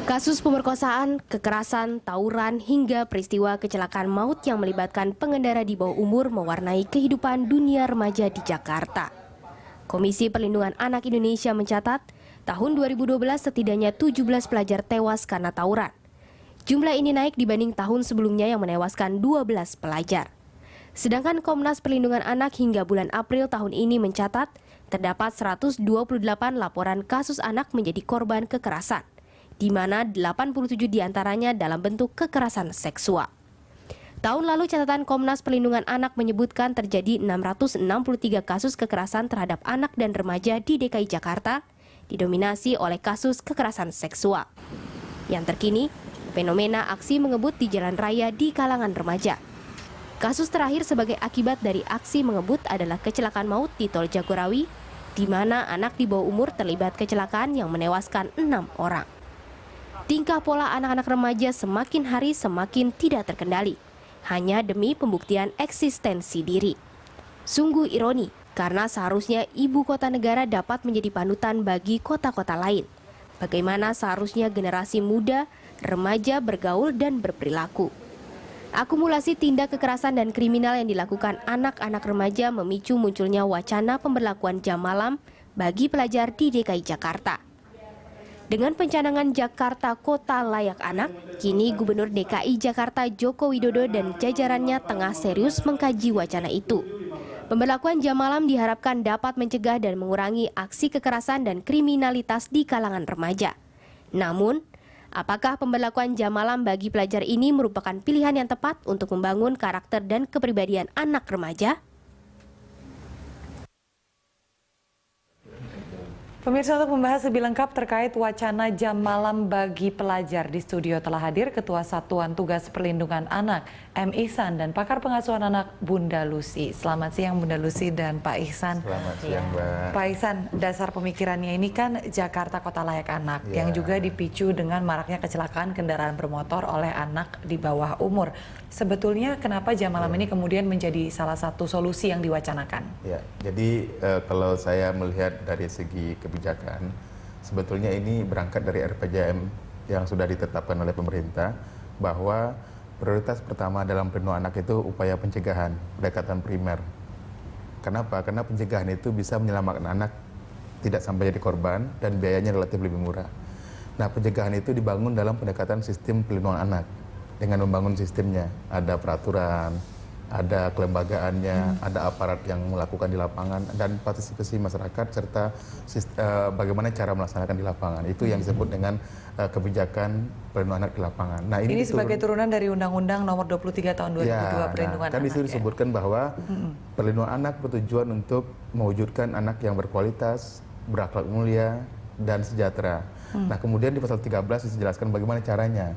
Kasus pemerkosaan, kekerasan, tawuran, hingga peristiwa kecelakaan maut yang melibatkan pengendara di bawah umur mewarnai kehidupan dunia remaja di Jakarta. Komisi Perlindungan Anak Indonesia mencatat, tahun 2012 setidaknya 17 pelajar tewas karena tawuran. Jumlah ini naik dibanding tahun sebelumnya yang menewaskan 12 pelajar. Sedangkan Komnas Perlindungan Anak hingga bulan April tahun ini mencatat, terdapat 128 laporan kasus anak menjadi korban kekerasan, di mana 87 diantaranya dalam bentuk kekerasan seksual. Tahun lalu catatan Komnas Perlindungan Anak menyebutkan terjadi 663 kasus kekerasan terhadap anak dan remaja di DKI Jakarta, didominasi oleh kasus kekerasan seksual. Yang terkini, fenomena aksi mengebut di jalan raya di kalangan remaja. Kasus terakhir sebagai akibat dari aksi mengebut adalah kecelakaan maut di Tol Jagorawi, di mana anak di bawah umur terlibat kecelakaan yang menewaskan 6 orang. Tingkah pola anak-anak remaja semakin hari semakin tidak terkendali, hanya demi pembuktian eksistensi diri. Sungguh ironi, karena seharusnya ibu kota negara dapat menjadi panutan bagi kota-kota lain. Bagaimana seharusnya generasi muda, remaja bergaul dan berperilaku. Akumulasi tindak kekerasan dan kriminal yang dilakukan anak-anak remaja memicu munculnya wacana pemberlakuan jam malam bagi pelajar di DKI Jakarta. Dengan pencanangan Jakarta Kota Layak Anak, kini Gubernur DKI Jakarta Joko Widodo dan jajarannya tengah serius mengkaji wacana itu. Pemberlakuan jam malam diharapkan dapat mencegah dan mengurangi aksi kekerasan dan kriminalitas di kalangan remaja. Namun, apakah pemberlakuan jam malam bagi pelajar ini merupakan pilihan yang tepat untuk membangun karakter dan kepribadian anak remaja? Pemirsa, untuk membahas lebih lengkap terkait wacana jam malam bagi pelajar, di studio telah hadir Ketua Satuan Tugas Perlindungan Anak, M. Ihsan, dan pakar pengasuhan anak Bunda Lucy. Selamat siang Bunda Lucy dan Pak Ihsan. Selamat siang, Mbak. Pak Ihsan, dasar pemikirannya ini kan Jakarta Kota Layak Anak, yang juga dipicu dengan maraknya kecelakaan kendaraan bermotor oleh anak di bawah umur. Sebetulnya kenapa jam malam ini kemudian menjadi salah satu solusi yang diwacanakan? Ya, jadi kalau saya melihat dari segi kebijakan, sebetulnya ini berangkat dari RPJM yang sudah ditetapkan oleh pemerintah, bahwa prioritas pertama dalam perlindungan anak itu upaya pencegahan, pendekatan primer. Kenapa? Karena pencegahan itu bisa menyelamatkan anak tidak sampai jadi korban dan biayanya relatif lebih murah. Nah, pencegahan itu dibangun dalam pendekatan sistem perlindungan anak dengan membangun sistemnya. Ada peraturan, ada kelembagaannya, ada aparat yang melakukan di lapangan, dan partisipasi masyarakat serta bagaimana cara melaksanakan di lapangan. Itu yang disebut dengan kebijakan perlindungan anak di lapangan. Nah, ini sebagai turunan dari Undang-Undang Nomor 23 Tahun 2002 Perlindungan Anak. Kan di situ disebutkan bahwa perlindungan anak bertujuan untuk mewujudkan anak yang berkualitas, berakhlak mulia, dan sejahtera. Nah, kemudian di pasal 13 dijelaskan bagaimana caranya.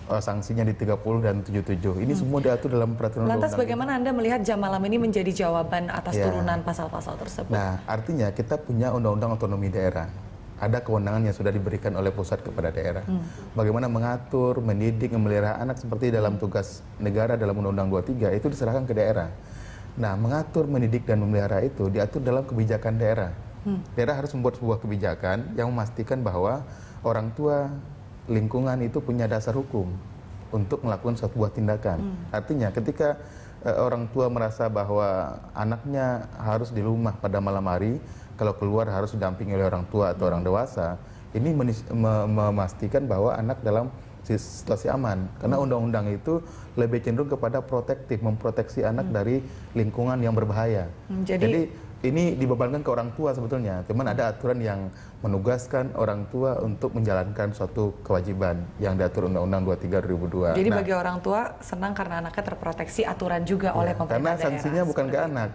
Sanksinya di 30 dan 77. Ini semua diatur dalam peraturan undang-undang. Lantas bagaimana Anda melihat jam malam ini menjadi jawaban atas turunan pasal-pasal tersebut? Nah, artinya kita punya undang-undang otonomi daerah. Ada kewenangan yang sudah diberikan oleh pusat kepada daerah. Bagaimana mengatur, mendidik, memelihara anak seperti dalam tugas negara dalam Undang-Undang 23 itu diserahkan ke daerah. Nah, mengatur, mendidik, dan memelihara itu diatur dalam kebijakan daerah. Daerah harus membuat sebuah kebijakan yang memastikan bahwa orang tua, lingkungan itu punya dasar hukum untuk melakukan sebuah tindakan. Artinya ketika orang tua merasa bahwa anaknya harus di rumah pada malam hari, kalau keluar harus didampingi oleh orang tua atau orang dewasa, ini memastikan bahwa anak dalam situasi aman. Karena undang-undang itu lebih cenderung kepada protektif, memproteksi anak dari lingkungan yang berbahaya. Jadi ini dibebankan ke orang tua sebetulnya, cuman ada aturan yang menugaskan orang tua untuk menjalankan suatu kewajiban yang diatur Undang-Undang 23 2002. Jadi bagi orang tua senang karena anaknya terproteksi aturan juga oleh pemerintah karena daerah. sanksinya bukan ke anak,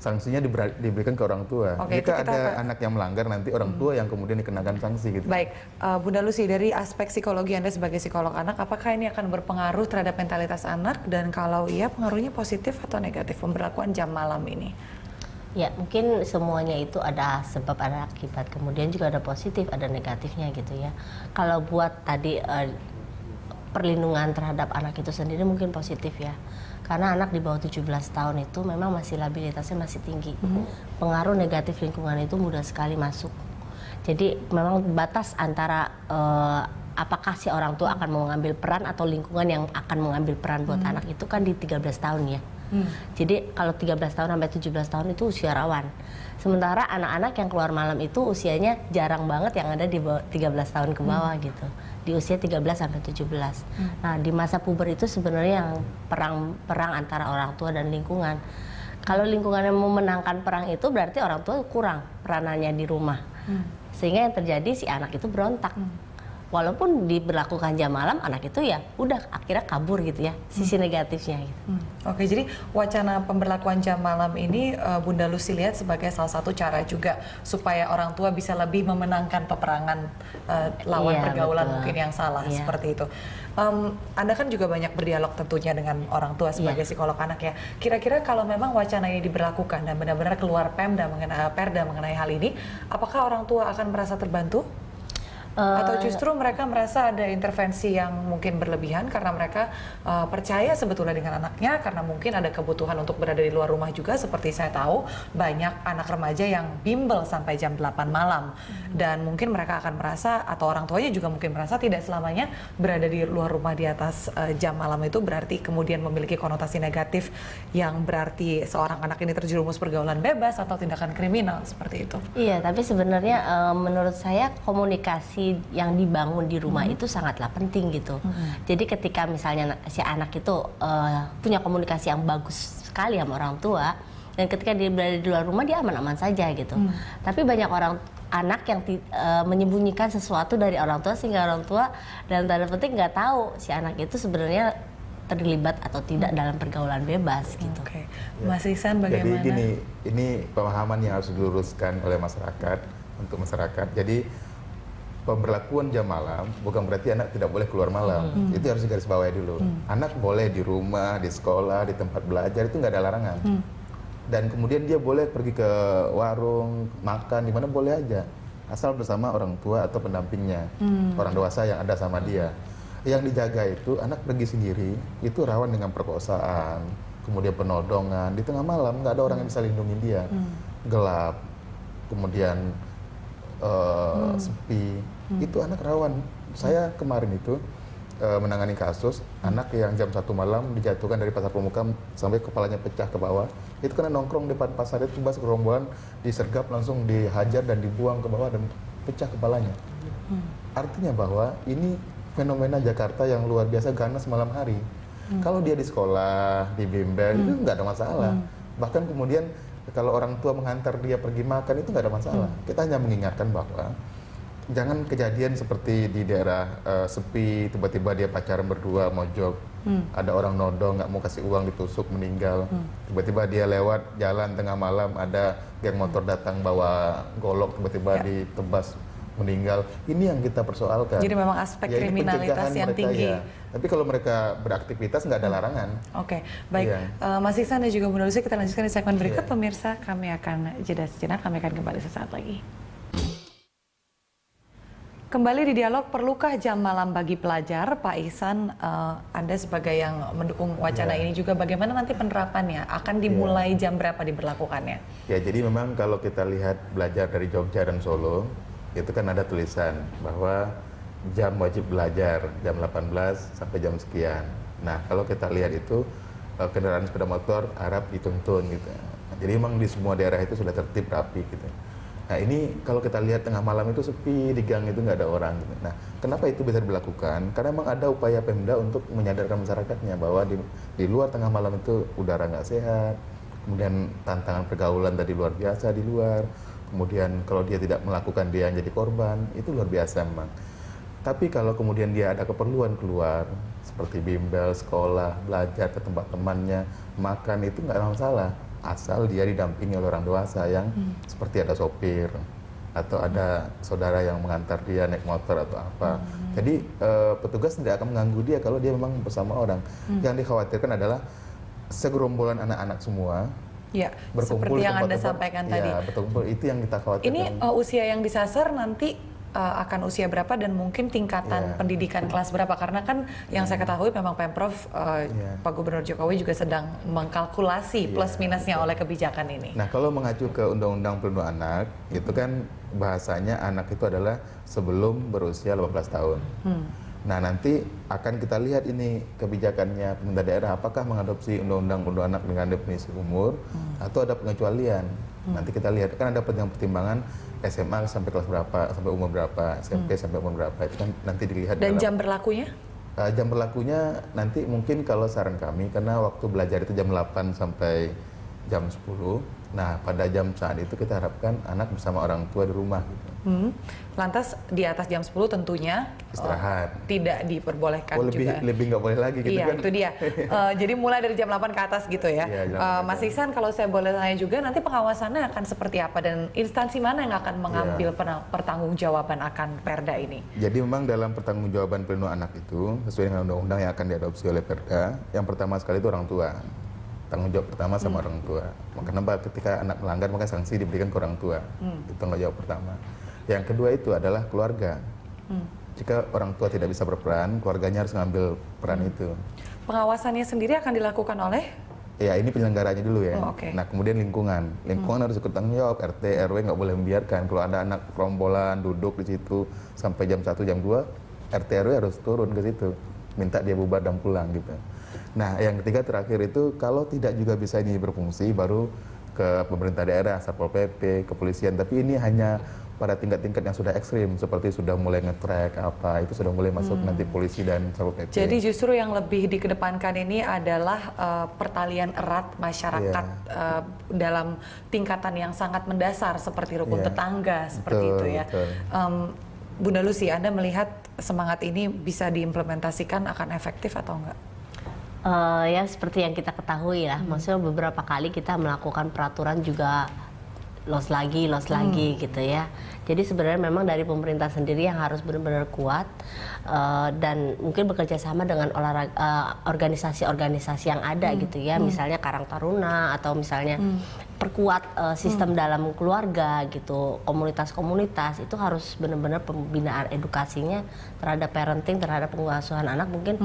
sanksinya diberikan ke orang tua. Jika ada anak yang melanggar, nanti orang tua yang kemudian dikenakan sanksi. Gitu. Baik, Bunda Lucy, dari aspek psikologi Anda sebagai psikolog anak, apakah ini akan berpengaruh terhadap mentalitas anak, dan kalau iya pengaruhnya positif atau negatif pemberlakuan jam malam ini? Ya, mungkin semuanya itu ada sebab, ada akibat. Kemudian juga ada positif, ada negatifnya gitu ya. Kalau buat tadi perlindungan terhadap anak itu sendiri mungkin positif ya. Karena anak di bawah 17 tahun itu memang masih labilitasnya masih tinggi. Pengaruh negatif lingkungan itu mudah sekali masuk. Jadi memang batas antara apakah si orang tua akan mengambil peran atau lingkungan yang akan mengambil peran buat anak itu kan di 13 tahun ya. Jadi kalau 13 tahun sampai 17 tahun itu usia rawan. Sementara anak-anak yang keluar malam itu usianya jarang banget yang ada di bawah 13 tahun ke bawah gitu. Di usia 13 sampai 17. Nah, di masa puber itu sebenarnya yang perang antara orang tua dan lingkungan. Kalau lingkungannya memenangkan perang itu berarti orang tua kurang peranannya di rumah. Sehingga yang terjadi si anak itu berontak. Walaupun diberlakukan jam malam, anak itu ya udah akhirnya kabur gitu ya, sisi negatifnya gitu. Oke, jadi wacana pemberlakuan jam malam ini Bunda Lucy lihat sebagai salah satu cara juga supaya orang tua bisa lebih memenangkan peperangan lawan Iya, pergaulan betul. mungkin yang salah, Iya. seperti itu. Anda kan juga banyak berdialog tentunya dengan orang tua sebagai psikolog anak ya. Kira-kira kalau memang wacana ini diberlakukan dan benar-benar keluar perda mengenai hal ini, apakah orang tua akan merasa terbantu? Atau justru mereka merasa ada intervensi yang mungkin berlebihan karena mereka percaya sebetulnya dengan anaknya, karena mungkin ada kebutuhan untuk berada di luar rumah juga. Seperti saya tahu banyak anak remaja yang bimbel sampai jam 8 malam dan mungkin mereka akan merasa, atau orang tuanya juga mungkin merasa tidak selamanya berada di luar rumah di atas jam malam itu berarti kemudian memiliki konotasi negatif yang berarti seorang anak ini terjerumus pergaulan bebas atau tindakan kriminal seperti itu. Iya, tapi sebenarnya menurut saya komunikasi yang dibangun di rumah itu sangatlah penting gitu. Jadi ketika misalnya si anak itu punya komunikasi yang bagus sekali sama orang tua, dan ketika dia berada di luar rumah dia aman-aman saja gitu. Tapi banyak anak yang menyembunyikan sesuatu dari orang tua sehingga orang tua dalam tanda petik nggak tahu si anak itu sebenarnya terlibat atau tidak dalam pergaulan bebas gitu. Oke, Mas Ihsan bagaimana? Jadi gini, ini pemahaman yang harus diluruskan oleh masyarakat untuk masyarakat. Jadi pemberlakuan jam malam bukan berarti anak tidak boleh keluar malam. Itu harus digarisbawahi dulu. Anak boleh di rumah, di sekolah, di tempat belajar, itu nggak ada larangan. Dan kemudian dia boleh pergi ke warung, makan, di mana boleh aja. Asal bersama orang tua atau pendampingnya, orang dewasa yang ada sama dia. Yang dijaga itu anak pergi sendiri, itu rawan dengan perkosaan, kemudian penodongan. Di tengah malam nggak ada orang yang bisa lindungi dia. Gelap, kemudian sepi, itu anak rawan. Saya kemarin itu menangani kasus anak yang jam 1 malam dijatuhkan dari pasar pemuka sampai kepalanya pecah ke bawah. Itu karena nongkrong di depan pasar itu bas gerombolan disergap, langsung dihajar dan dibuang ke bawah dan pecah kepalanya. Artinya bahwa ini fenomena Jakarta yang luar biasa ganas malam hari. Kalau dia di sekolah, di bimbel itu nggak ada masalah. Bahkan kemudian kalau orang tua mengantar dia pergi makan itu nggak ada masalah. Kita hanya mengingatkan bahwa jangan kejadian seperti di daerah sepi, tiba-tiba dia pacaran berdua mojok, ada orang nodong nggak mau kasih uang ditusuk meninggal, tiba-tiba dia lewat jalan tengah malam ada geng motor datang bawa golok tiba-tiba ditebas meninggal. Ini yang kita persoalkan. Jadi memang aspek Ya, ini kriminalitas pencegahan yang mereka, tinggi. ya. Tapi kalau mereka beraktivitas nggak ada larangan. Oke, baik. Iya. Mas Ihsan dan juga Bunda Lucy, kita lanjutkan di segmen berikut. Pemirsa, kami akan jeda sejenak, kami akan kembali sesaat lagi. Kembali di dialog, perlukah jam malam bagi pelajar? Pak Ihsan, Anda sebagai yang mendukung wacana ini juga, bagaimana nanti penerapannya? Akan dimulai jam berapa diberlakukannya? Ya, jadi memang kalau kita lihat belajar dari Jogja dan Solo, itu kan ada tulisan bahwa jam wajib belajar jam 18 sampai jam sekian. Nah, kalau kita lihat itu kendaraan sepeda motor Arab dituntun gitu. Jadi memang di semua daerah itu sudah tertib rapi gitu. Nah, ini kalau kita lihat tengah malam itu sepi, di gang itu nggak ada orang gitu. Nah, kenapa itu bisa dilakukan? Karena memang ada upaya Pemda untuk menyadarkan masyarakatnya bahwa di luar tengah malam itu udara nggak sehat, kemudian tantangan pergaulan tadi luar biasa di luar. Kemudian kalau dia tidak melakukan, dia jadi korban, itu luar biasa memang. Tapi kalau kemudian dia ada keperluan keluar, seperti bimbel, sekolah, belajar ke tempat temannya, makan, itu nggak ada masalah. Asal dia didampingi oleh orang dewasa yang seperti ada sopir, atau ada saudara yang mengantar dia naik motor atau apa. Jadi petugas tidak akan mengganggu dia kalau dia memang bersama orang. Yang dikhawatirkan adalah segerombolan anak-anak semua, Ya, berkumpul seperti yang Anda tempat-tempat, sampaikan tadi. Ya, berkumpul, itu yang kita khawatirkan. Ini usia yang disasar nanti akan usia berapa dan mungkin tingkatan pendidikan kelas berapa? Karena kan yang saya ketahui memang Pemprov Pak Gubernur Jokowi juga sedang mengkalkulasi plus minusnya oleh kebijakan ini. Nah, kalau mengacu ke Undang-Undang Perlindungan Anak, itu kan bahasanya anak itu adalah sebelum berusia 18 tahun. Nah, nanti akan kita lihat ini kebijakannya pemerintah daerah apakah mengadopsi Undang-Undang Perlindungan Anak dengan definisi umur atau ada pengecualian. Nanti kita lihat kan ada pertimbangan SMA sampai kelas berapa, sampai umur berapa, SMP sampai umur berapa, itu kan nanti dilihat. Dan jam berlakunya? Jam berlakunya nanti mungkin kalau saran kami, karena waktu belajar itu jam 8 sampai jam 10. Nah, pada jam saat itu kita harapkan anak bersama orang tua di rumah. Gitu. Lantas di atas jam 10 tentunya istirahat. Tidak diperbolehkan juga. Lebih nggak boleh lagi gitu iya, kan. Itu dia. Jadi mulai dari jam 8 ke atas gitu ya. Iya, Mas Ihsan, kalau saya boleh tanya juga, nanti pengawasannya akan seperti apa dan instansi mana yang akan mengambil pertanggungjawaban akan Perda ini? Jadi memang dalam pertanggungjawaban perlindungan anak itu sesuai dengan undang-undang yang akan diadopsi oleh Perda, yang pertama sekali itu orang tua. Tanggung jawab pertama sama orang tua. Kenapa ketika anak melanggar maka sanksi diberikan ke orang tua. Itu tanggung jawab pertama. Yang kedua itu adalah keluarga. Jika orang tua tidak bisa berperan, keluarganya harus mengambil peran itu. Pengawasannya sendiri akan dilakukan oleh? Ya, ini penyelenggaranya dulu ya. Nah, kemudian lingkungan harus ikut tanggung jawab. RT, RW nggak boleh membiarkan kalau ada anak rombolan duduk di situ sampai jam 1, jam 2, RT, RW harus turun ke situ, minta dia bubar dan pulang gitu. Nah, yang ketiga terakhir itu kalau tidak juga bisa ini berfungsi, baru ke pemerintah daerah, Satpol PP, kepolisian. Tapi ini hanya pada tingkat-tingkat yang sudah ekstrim, seperti sudah mulai nge-track apa, itu sudah mulai masuk nanti polisi dan Satpol PP. Jadi justru yang lebih dikedepankan ini adalah pertalian erat masyarakat dalam tingkatan yang sangat mendasar, seperti rukun tetangga, seperti itu ya. Bunda Lucy, Anda melihat semangat ini bisa diimplementasikan akan efektif atau enggak? Ya seperti yang kita ketahui lah, maksudnya beberapa kali kita melakukan peraturan juga loss lagi gitu ya. Jadi sebenarnya memang dari pemerintah sendiri yang harus benar-benar kuat dan mungkin bekerja sama dengan organisasi-organisasi yang ada gitu ya, misalnya Karang Taruna atau misalnya perkuat sistem dalam keluarga gitu, komunitas-komunitas itu harus benar-benar pembinaan edukasinya terhadap parenting, terhadap pengasuhan anak mungkin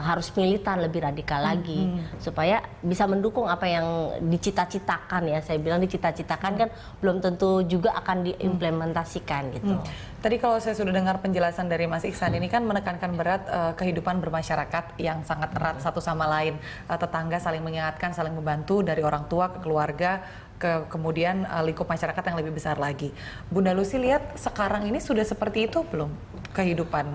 harus militan lebih radikal lagi supaya bisa mendukung apa yang dicita-citakan ya. Saya bilang dicita-citakan kan belum tentu juga akan diimplementasikan gitu. Tadi kalau saya sudah dengar penjelasan dari Mas Ihsan ini kan menekankan berat kehidupan bermasyarakat yang sangat erat satu sama lain, tetangga saling mengingatkan, saling membantu dari orang tua ke keluarga kemudian lingkup masyarakat yang lebih besar lagi. Bunda Lucy lihat sekarang ini sudah seperti itu belum kehidupan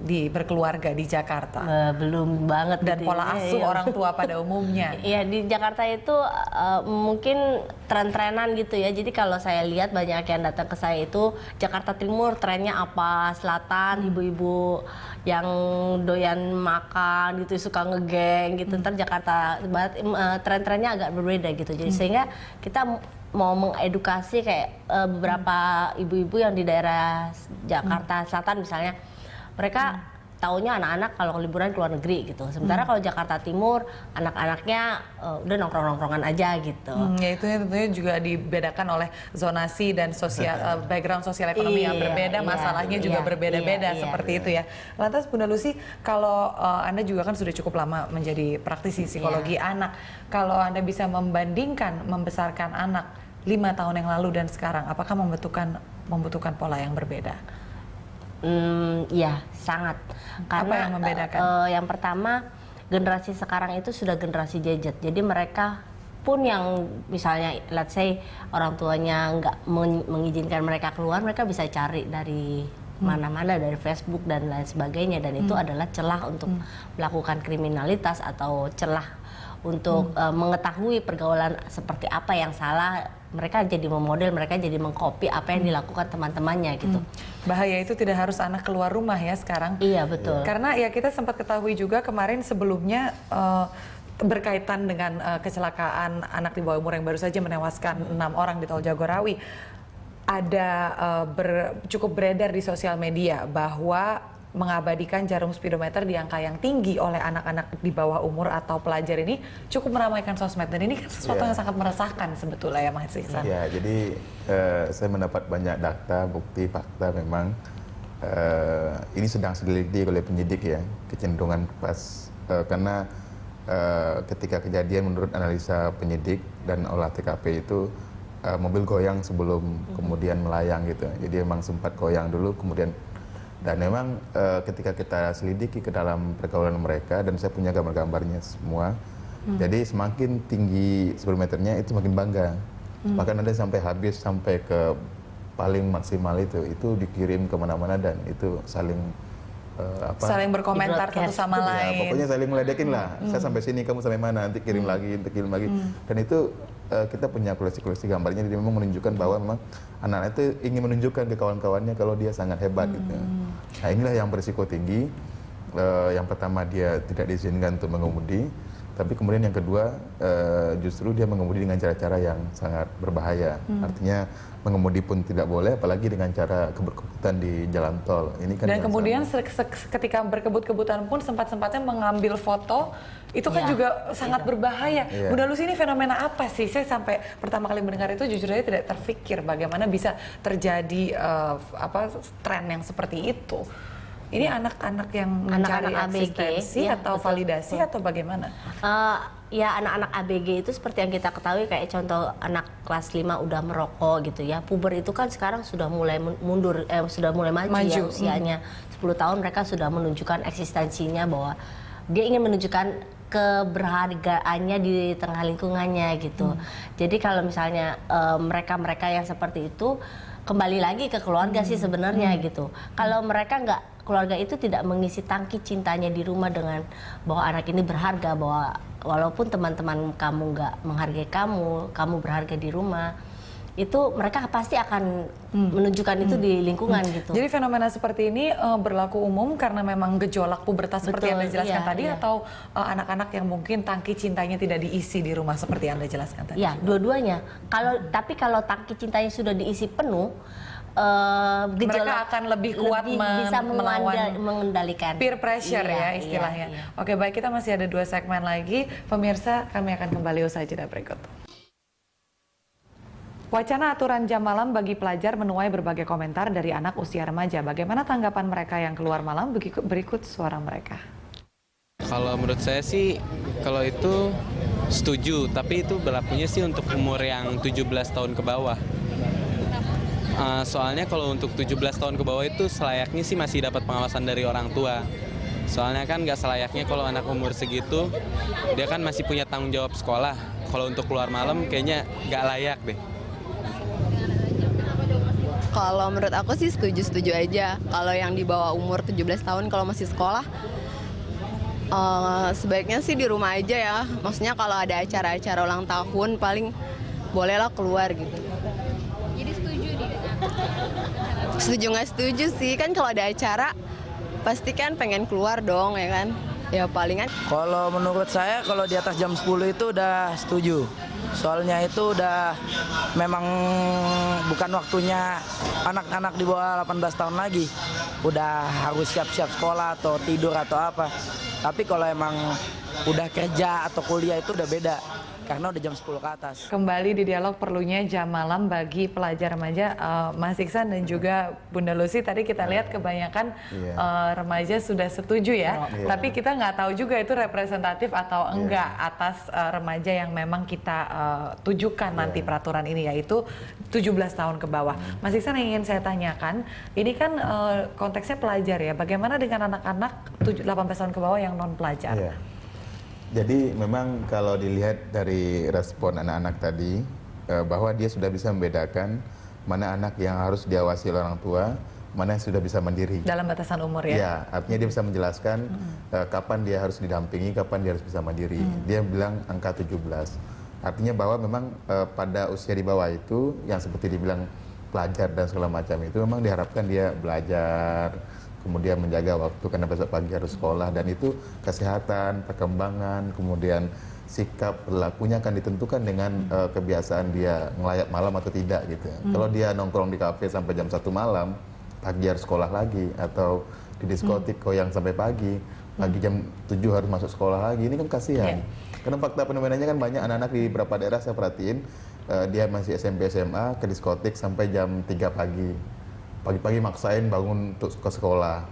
di berkeluarga di Jakarta? Belum banget. Dan gitu pola asuh orang tua pada umumnya. Iya, di Jakarta itu mungkin tren-trenan gitu ya. Jadi kalau saya lihat banyak yang datang ke saya itu Jakarta Timur trennya apa, Selatan ibu-ibu yang doyan makan gitu suka ngegeng gitu. Ntar Jakarta Barat tren-trennya agak berbeda gitu. Jadi sehingga kita mau mengedukasi kayak beberapa ibu-ibu yang di daerah Jakarta Selatan misalnya, mereka taunya anak-anak kalau liburan ke luar negeri gitu. Sementara kalau Jakarta Timur anak-anaknya udah nongkrong-nongkrongan aja gitu. Ya itu tentunya juga dibedakan oleh zonasi dan sosial background sosial ekonomi yang berbeda, masalahnya juga berbeda-beda seperti itu ya. Lantas Bunda Lucy, kalau Anda juga kan sudah cukup lama menjadi praktisi psikologi anak, kalau Anda bisa membandingkan membesarkan anak 5 tahun yang lalu dan sekarang, apakah membutuhkan pola yang berbeda? Ya sangat. Karena apa yang membedakan? Yang pertama, generasi sekarang itu sudah generasi gadget. Jadi mereka pun yang misalnya let's say orang tuanya nggak mengizinkan mereka keluar, mereka bisa cari dari mana-mana, dari Facebook dan lain sebagainya, dan itu adalah celah untuk melakukan kriminalitas atau celah untuk mengetahui pergaulan seperti apa yang salah. Mereka jadi memodel, mereka jadi mengcopy apa yang dilakukan teman-temannya gitu. Bahaya itu tidak harus anak keluar rumah ya sekarang. Iya betul. Karena ya kita sempat ketahui juga kemarin sebelumnya berkaitan dengan kecelakaan anak di bawah umur yang baru saja menewaskan 6 orang di Tol Jagorawi. Ada cukup beredar di sosial media bahwa mengabadikan jarum speedometer di angka yang tinggi oleh anak-anak di bawah umur atau pelajar ini cukup meramaikan sosmed, dan ini kan sesuatu yang sangat meresahkan sebetulnya ya Mas Iksan. Ya, jadi saya mendapat banyak data, bukti, fakta memang ini sedang diselidiki oleh penyidik ya, kecenderungan pas karena ketika kejadian menurut analisa penyidik dan olah TKP itu mobil goyang sebelum kemudian melayang gitu. Jadi memang sempat goyang dulu kemudian, dan memang ketika kita selidiki ke dalam pergaulan mereka, dan saya punya gambar-gambarnya semua, jadi semakin tinggi speedometernya itu makin bangga. Bahkan ada sampai habis sampai ke paling maksimal itu dikirim kemana-mana, dan itu saling saling berkomentar satu sama lain. Ya, pokoknya saling meledekin lah. Saya sampai sini, kamu sampai mana? Nanti kirim lagi, nanti kirim lagi. Dan itu kita punya koleksi-koleksi gambarnya, jadi memang menunjukkan bahwa memang anak-anak itu ingin menunjukkan ke kawan-kawannya kalau dia sangat hebat gitu. Nah, inilah yang berisiko tinggi. Yang pertama, dia tidak diizinkan untuk mengemudi, tapi kemudian yang kedua justru dia mengemudi dengan cara-cara yang sangat berbahaya. Artinya mengemudi pun tidak boleh, apalagi dengan cara kebut-kebutan di jalan tol. Ini kan. Dan kemudian ketika berkebut-kebutan pun sempat-sempatnya mengambil foto, itu kan juga sangat berbahaya. Bunda Lucy, ini fenomena apa sih? Saya sampai pertama kali mendengar itu jujur saja tidak terfikir bagaimana bisa terjadi tren yang seperti itu. Ini anak-anak yang mencari eksistensi atau betul, validasi atau bagaimana? Ya, anak-anak ABG itu seperti yang kita ketahui, kayak contoh anak kelas 5 udah merokok gitu ya. Puber itu kan sekarang sudah mulai mundur, sudah mulai maju. Ya usianya 10 tahun, mereka sudah menunjukkan eksistensinya bahwa dia ingin menunjukkan keberhargaannya di tengah lingkungannya gitu. Jadi kalau misalnya mereka-mereka yang seperti itu kembali lagi ke keluarga sih sebenarnya gitu. Kalau mereka keluarga itu tidak mengisi tangki cintanya di rumah dengan bahwa anak ini berharga, bahwa walaupun teman-teman kamu nggak menghargai kamu berharga di rumah, itu mereka pasti akan menunjukkan itu di lingkungan gitu. Jadi fenomena seperti ini berlaku umum karena memang gejolak pubertas seperti yang Anda jelaskan tadi, atau anak-anak yang mungkin tangki cintanya tidak diisi di rumah seperti yang Anda jelaskan tadi? Ya, dua-duanya. Tapi kalau tangki cintanya sudah diisi penuh, mereka akan lebih kuat bisa melawan mengendalikan peer pressure ya istilahnya. Oke, baik, kita masih ada 2 segmen lagi. Pemirsa, kami akan kembali usai jeda berikut. Wacana aturan jam malam bagi pelajar menuai berbagai komentar dari anak usia remaja. Bagaimana tanggapan mereka yang keluar malam? Berikut suara mereka. Kalau menurut saya sih, kalau itu setuju, tapi itu berlakunya sih untuk umur yang 17 tahun ke bawah. Soalnya kalau untuk 17 tahun ke bawah itu selayaknya sih masih dapat pengawasan dari orang tua. Soalnya kan nggak selayaknya kalau anak umur segitu, dia kan masih punya tanggung jawab sekolah. Kalau untuk keluar malam kayaknya nggak layak deh. Kalau menurut aku sih setuju-setuju aja. Kalau yang di bawah umur 17 tahun kalau masih sekolah, sebaiknya sih di rumah aja ya. Maksudnya kalau ada acara-acara ulang tahun paling bolehlah keluar gitu. Jadi setuju nih? Setuju nggak setuju sih, kan kalau ada acara pasti kan pengen keluar dong ya kan. Ya palingan. Kalau menurut saya kalau di atas jam 10 itu udah setuju. Soalnya itu udah memang bukan waktunya anak-anak di bawah 18 tahun lagi. Udah harus siap-siap sekolah atau tidur atau apa. Tapi kalau emang udah kerja atau kuliah itu udah beda. Karena udah jam 10 ke atas. Kembali di dialog perlunya jam malam bagi pelajar remaja, Mas Iksan dan juga Bunda Lucy. Tadi kita lihat kebanyakan remaja sudah setuju ya. Tapi kita nggak tahu juga itu representatif atau enggak atas remaja yang memang kita tujukan nanti peraturan ini, yaitu 17 tahun ke bawah. Mas Iksan, yang ingin saya tanyakan, ini kan konteksnya pelajar ya. Bagaimana dengan anak-anak 18 tahun ke bawah yang non pelajar? Jadi memang kalau dilihat dari respon anak-anak tadi, bahwa dia sudah bisa membedakan mana anak yang harus diawasi oleh orang tua, mana yang sudah bisa mandiri. Dalam batasan umur ya? Ya, artinya dia bisa menjelaskan kapan dia harus didampingi, kapan dia harus bisa mandiri. Dia bilang angka 17. Artinya bahwa memang pada usia di bawah itu, yang seperti dibilang pelajar dan segala macam itu, memang diharapkan dia belajar, kemudian menjaga waktu karena besok pagi harus sekolah, dan itu kesehatan, perkembangan, kemudian sikap perilakunya akan ditentukan dengan kebiasaan dia ngelayat malam atau tidak gitu. Kalau dia nongkrong di kafe sampai jam 1 malam, pagi harus sekolah lagi, atau di diskotik kok yang sampai pagi jam 7 harus masuk sekolah lagi, ini kan kasihan. Karena fakta fenomenanya kan banyak anak-anak di beberapa daerah saya perhatiin, dia masih SMP SMA ke diskotik sampai jam 3 pagi. Pagi-pagi maksain bangun untuk ke sekolah.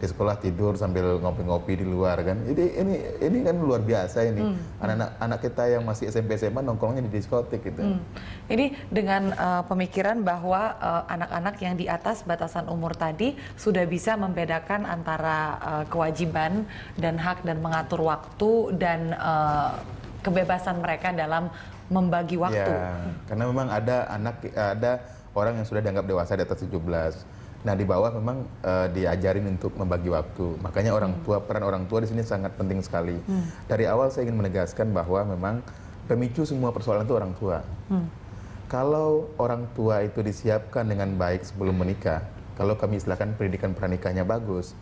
Di sekolah tidur sambil ngopi-ngopi di luar kan. Ini kan luar biasa ini. Anak-anak kita yang masih SMP SMA nongkrongnya di diskotik gitu. Ini dengan pemikiran bahwa anak-anak yang di atas batasan umur tadi sudah bisa membedakan antara kewajiban dan hak dan mengatur waktu dan kebebasan mereka dalam membagi waktu. Ya, karena memang ada orang yang sudah dianggap dewasa di atas 17. Nah, di bawah memang diajarin untuk membagi waktu. Makanya peran orang tua di sini sangat penting sekali. Dari awal saya ingin menegaskan bahwa memang pemicu semua persoalan itu orang tua. Kalau orang tua itu disiapkan dengan baik sebelum menikah, kalau kami istilahkan pendidikan pranikahnya bagus,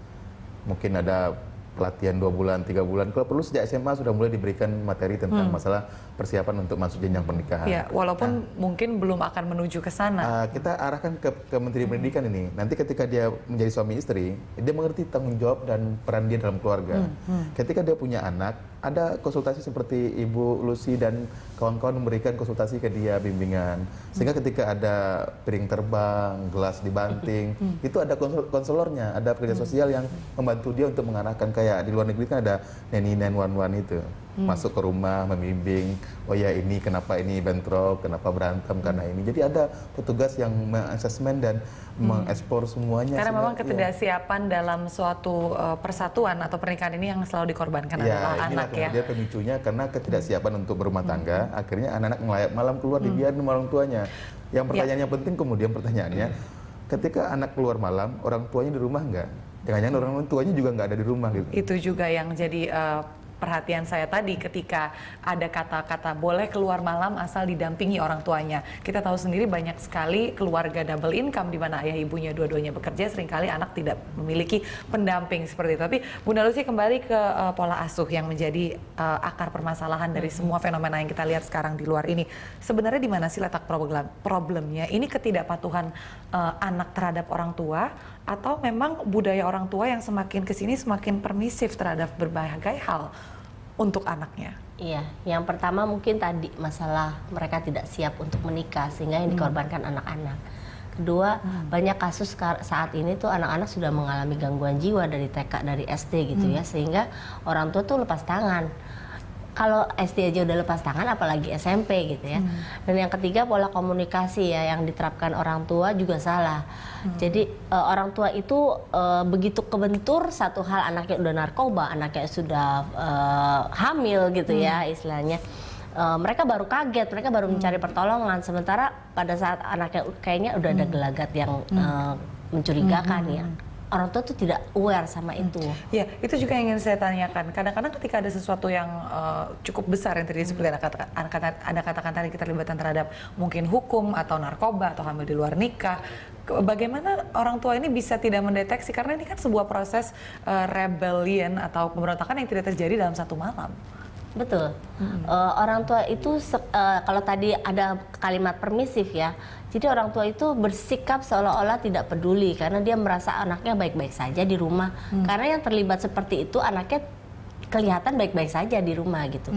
mungkin ada pelatihan 2 bulan, 3 bulan. Kalau perlu sejak SMA sudah mulai diberikan materi tentang masalah persiapan untuk masuk jenjang pernikahan. Ya, walaupun mungkin belum akan menuju ke sana. Kita arahkan ke Menteri Pendidikan ini. Nanti ketika dia menjadi suami istri, dia mengerti tanggung jawab dan peran dia dalam keluarga. Ketika dia punya anak, ada konsultasi seperti Ibu Lucy dan kawan-kawan memberikan konsultasi ke dia, bimbingan. Sehingga ketika ada piring terbang, gelas dibanting, itu ada konselornya, ada pekerja sosial yang membantu dia untuk mengarahkan. Kayak di luar negeri kan ada nanny 911 itu. Masuk ke rumah, membimbing, oh ya ini kenapa ini bentrok, kenapa berantem karena ini. Jadi ada petugas yang mengassessment dan mengekspor semuanya. Karena memang ketidaksiapan dalam suatu persatuan atau pernikahan ini yang selalu dikorbankan adalah anak ya. Kemudian pemicunya karena ketidaksiapan untuk berumah tangga, akhirnya anak-anak melayap malam keluar dibiarin sama orang tuanya. Yang pertanyaan yang penting kemudian pertanyaannya, ketika anak keluar malam, orang tuanya di rumah nggak? Jangan-jangan orang tuanya juga nggak ada di rumah gitu. Itu juga yang jadi perhatian saya tadi ketika ada kata-kata boleh keluar malam asal didampingi orang tuanya. Kita tahu sendiri banyak sekali keluarga double income di mana ayah ibunya dua-duanya bekerja, seringkali anak tidak memiliki pendamping seperti itu. Tapi Bunda Lucy kembali ke pola asuh yang menjadi akar permasalahan dari semua fenomena yang kita lihat sekarang di luar ini. Sebenarnya di mana sih letak problemnya? Ini ketidakpatuhan anak terhadap orang tua atau memang budaya orang tua yang semakin kesini semakin permisif terhadap berbagai hal untuk anaknya? Iya, yang pertama mungkin tadi masalah mereka tidak siap untuk menikah sehingga yang dikorbankan anak-anak. Kedua, banyak kasus saat ini tuh anak-anak sudah mengalami gangguan jiwa dari TK, dari SD gitu ya, sehingga orang tua tuh lepas tangan. Kalau SD aja udah lepas tangan, apalagi SMP gitu ya. Dan yang ketiga, pola komunikasi ya yang diterapkan orang tua juga salah. Jadi orang tua itu begitu kebentur satu hal, anaknya udah narkoba, anaknya sudah hamil gitu ya istilahnya. Mereka baru kaget, mereka baru mencari pertolongan. Sementara pada saat anaknya kayaknya udah ada gelagat yang mencurigakan ya. Orang tua tuh tidak aware sama itu. Ya, itu juga yang ingin saya tanyakan. Kadang-kadang ketika ada sesuatu yang cukup besar yang terjadi seperti Anda katakan tadi, keterlibatan terhadap mungkin hukum atau narkoba atau hamil di luar nikah, bagaimana orang tua ini bisa tidak mendeteksi? Karena ini kan sebuah proses rebellion atau pemberontakan yang tidak terjadi dalam satu malam. Betul. Orang tua itu kalau tadi ada kalimat permisif ya. Jadi orang tua itu bersikap seolah-olah tidak peduli karena dia merasa anaknya baik-baik saja di rumah. Karena yang terlibat seperti itu anaknya kelihatan baik-baik saja di rumah gitu.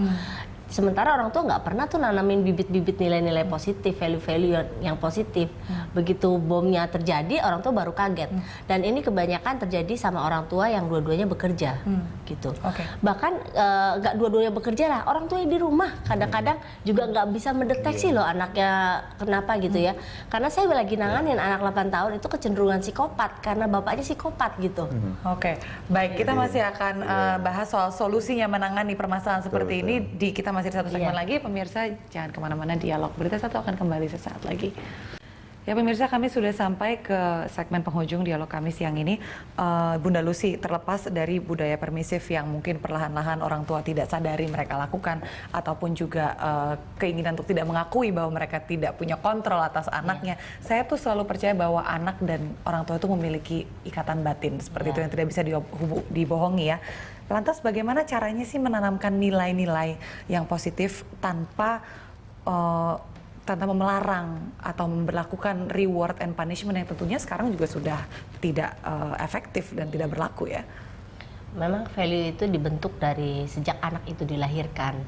Sementara orang tua nggak pernah tuh nanamin bibit-bibit nilai-nilai positif, value-value yang positif. Begitu bomnya terjadi, orang tua baru kaget. Dan ini kebanyakan terjadi sama orang tua yang dua-duanya bekerja, gitu. Bahkan nggak dua-duanya bekerja lah, orang tua di rumah kadang-kadang juga nggak bisa mendeteksi loh anaknya kenapa gitu ya. Karena saya lagi nanganin anak 8 tahun itu kecenderungan psikopat karena bapaknya psikopat gitu. Baik, kita masih akan bahas soal solusinya menangani permasalahan seperti ini di kita masih di satu segmen lagi. Pemirsa jangan kemana-mana, Dialog Berita Satu akan kembali sesaat lagi. Ya pemirsa, kami sudah sampai ke segmen penghujung dialog kami siang ini. Bunda Lucy, terlepas dari budaya permisif yang mungkin perlahan-lahan orang tua tidak sadari mereka lakukan, ataupun juga keinginan untuk tidak mengakui bahwa mereka tidak punya kontrol atas anaknya, saya tuh selalu percaya bahwa anak dan orang tua itu memiliki ikatan batin seperti itu yang tidak bisa dibohongi ya. Lantas bagaimana caranya sih menanamkan nilai-nilai yang positif tanpa tanpa melarang atau memberlakukan reward and punishment yang tentunya sekarang juga sudah tidak efektif dan tidak berlaku ya. Memang value itu dibentuk dari sejak anak itu dilahirkan.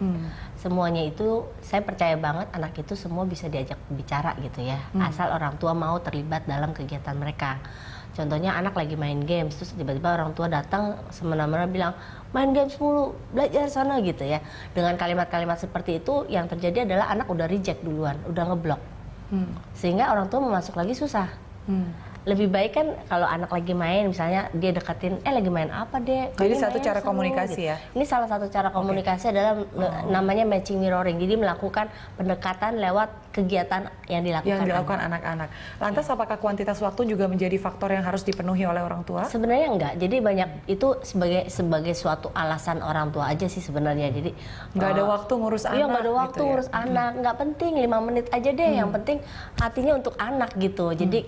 Semuanya itu saya percaya banget anak itu semua bisa diajak bicara gitu ya. Asal orang tua mau terlibat dalam kegiatan mereka. Contohnya anak lagi main games, terus tiba-tiba orang tua datang semena-mena bilang main games mulu, belajar sana gitu ya. Dengan kalimat-kalimat seperti itu yang terjadi adalah anak udah reject duluan, udah ngeblok. Sehingga orang tua mau masuk lagi susah. Lebih baik kan kalau anak lagi main, misalnya dia deketin, lagi main apa deh? Jadi Ini satu main cara seru, komunikasi gitu. ya? Ini salah satu cara komunikasi adalah namanya matching mirroring. Jadi melakukan pendekatan lewat kegiatan yang dilakukan anak-anak. Lantas apakah kuantitas waktu juga menjadi faktor yang harus dipenuhi oleh orang tua? Sebenarnya enggak. Jadi banyak itu sebagai suatu alasan orang tua aja sih sebenarnya. Jadi Nggak ada waktu ngurus anak. Iya, nggak ada waktu gitu ya? ngurus anak. Nggak penting 5 menit aja deh. Yang penting hatinya untuk anak gitu. Jadi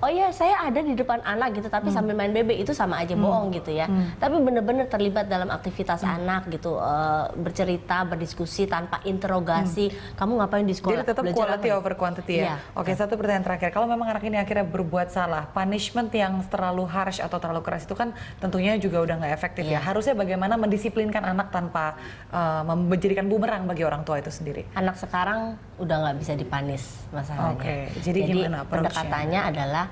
oh ya saya ada di depan anak gitu, tapi sambil main bebek itu sama aja bohong gitu ya. Tapi bener-bener terlibat dalam aktivitas anak gitu, bercerita, berdiskusi tanpa interogasi. Kamu ngapain di sekolah? Jadi tetap Belajar quality apa? over quantity ya. Iya. Oke, satu pertanyaan terakhir. Kalau memang anak ini akhirnya berbuat salah, punishment yang terlalu harsh atau terlalu keras itu kan tentunya juga udah nggak efektif ya. Iya. Harusnya bagaimana mendisiplinkan anak tanpa menjadikan bumerang bagi orang tua itu sendiri. Anak sekarang udah nggak bisa dipanis masalahnya. Oke, jadi gimana approach-nya? pendekatannya adalah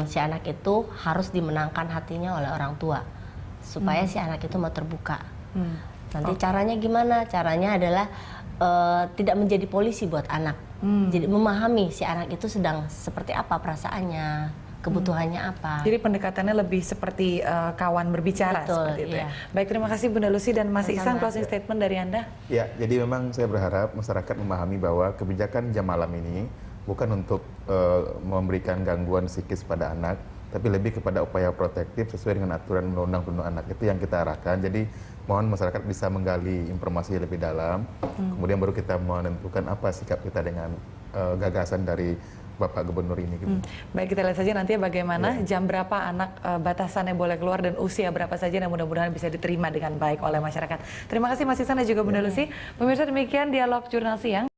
si anak itu harus dimenangkan hatinya oleh orang tua supaya si anak itu mau terbuka. Nanti caranya gimana? Caranya adalah tidak menjadi polisi buat anak. Jadi memahami si anak itu sedang seperti apa perasaannya, kebutuhannya apa. Jadi pendekatannya lebih seperti kawan berbicara. Betul, seperti itu ya. iya. Baik, terima kasih Bunda Lucy dan Mas Ihsan. Sama-sama. Closing statement dari Anda. Ya, jadi memang saya berharap masyarakat memahami bahwa kebijakan jam malam ini bukan untuk memberikan gangguan psikis pada anak, tapi lebih kepada upaya protektif sesuai dengan aturan undang-undang perlindungan anak. Itu yang kita arahkan. Jadi mohon masyarakat bisa menggali informasi lebih dalam, kemudian baru kita menentukan apa sikap kita dengan gagasan dari Bapak Gubernur ini. Gitu. Baik, kita lihat saja nanti bagaimana jam berapa anak batasannya boleh keluar dan usia berapa saja yang mudah-mudahan bisa diterima dengan baik oleh masyarakat. Terima kasih Mas Ihsan dan juga Bunda Lucy. Pemirsa, demikian dialog Jurnal Siang.